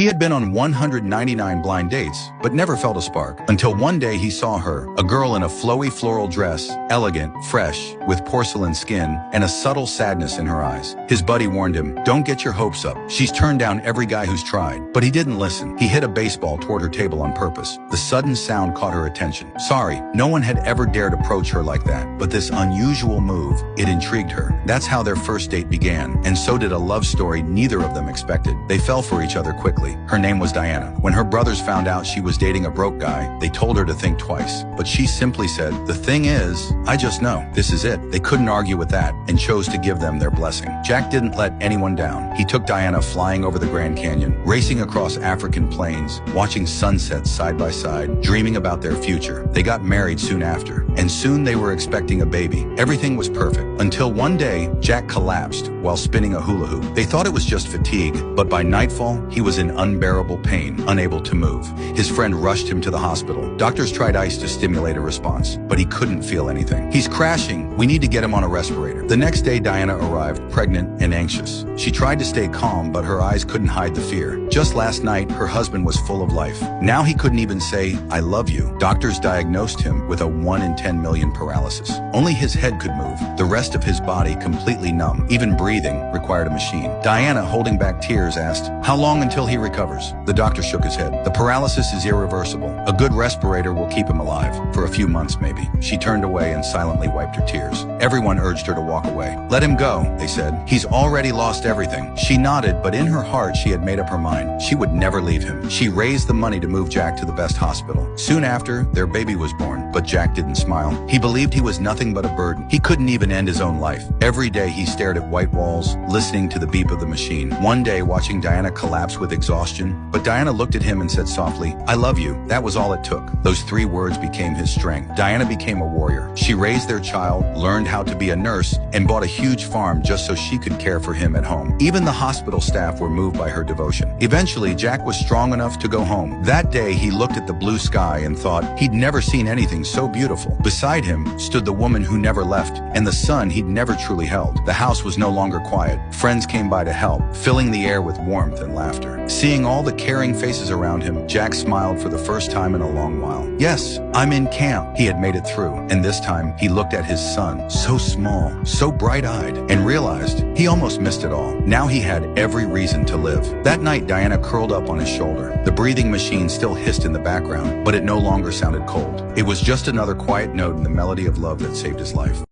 He had been on 199 blind dates, but never felt a spark. Until one day he saw her, a girl in a flowy floral dress, elegant, fresh, with porcelain skin, and a subtle sadness in her eyes. His buddy warned him, "Don't get your hopes up. She's turned down every guy who's tried." But he didn't listen. He hit a baseball toward her table on purpose. The sudden sound caught her attention. Sorry, no one had ever dared approach her like that, but this unusual move, it intrigued her. That's how their first date began, and so did a love story neither of them expected. They fell for each other quickly. Her name was Diana. When her brothers found out she was dating a broke guy, they told her to think twice. But she simply said, "The thing is, I just know. This is it." They couldn't argue with that, and chose to give them their blessing. Jack didn't let anyone down. He took Diana flying over the Grand Canyon, racing across African plains, watching sunsets side by side, dreaming about their future. They got married soon after, and soon they were expecting a baby. Everything was perfect, until one day, Jack collapsed while spinning a hula hoop. They thought it was just fatigue, but by nightfall, he was in unbearable pain, unable to move. His friend rushed him to the hospital. Doctors tried ice to stimulate a response, but he couldn't feel anything. "He's crashing. We need to get him on a respirator." The next day, Diana arrived, pregnant and anxious. She tried to stay calm, but her eyes couldn't hide the fear. Just last night, her husband was full of life. Now he couldn't even say, "I love you." Doctors diagnosed him with a 1 in 10 million paralysis. Only his head could move, the rest of his body completely numb. Even breathing required a machine. Diana, holding back tears, asked, "How long until he recovers?" The doctor shook his head. "The paralysis is irreversible. A good respirator will keep him alive. For a few months, maybe." She turned away and silently wiped her tears. Everyone urged her to walk away. "Let him go," they said. "He's already lost everything." She nodded, but in her heart she had made up her mind. She would never leave him. She raised the money to move Jack to the best hospital. Soon after, their baby was born, but Jack didn't smile. He believed he was nothing but a burden. He couldn't even end his own life. Every day he stared at white walls, listening to the beep of the machine. One day, watching Diana collapse with exhaustion, but Diana looked at him and said softly, "I love you." That was all it took. Those 3 words became his strength. Diana became a warrior. She raised their child, learned how to be a nurse, and bought a huge farm just so she could care for him at home. Even the hospital staff were moved by her devotion. Eventually, Jack was strong enough to go home. That day, he looked at the blue sky and thought he'd never seen anything so beautiful. Beside him stood the woman who never left, and the son he'd never truly held. The house was no longer quiet. Friends came by to help, filling the air with warmth and laughter. Seeing all the caring faces around him, Jack smiled for the first time in a long while. "Yes, I'm in camp." He had made it through, and this time he looked at his son, so small, so bright-eyed, and realized he almost missed it all. Now he had every reason to live. That night, Diana curled up on his shoulder. The breathing machine still hissed in the background, but it no longer sounded cold. It was just another quiet note in the melody of love that saved his life.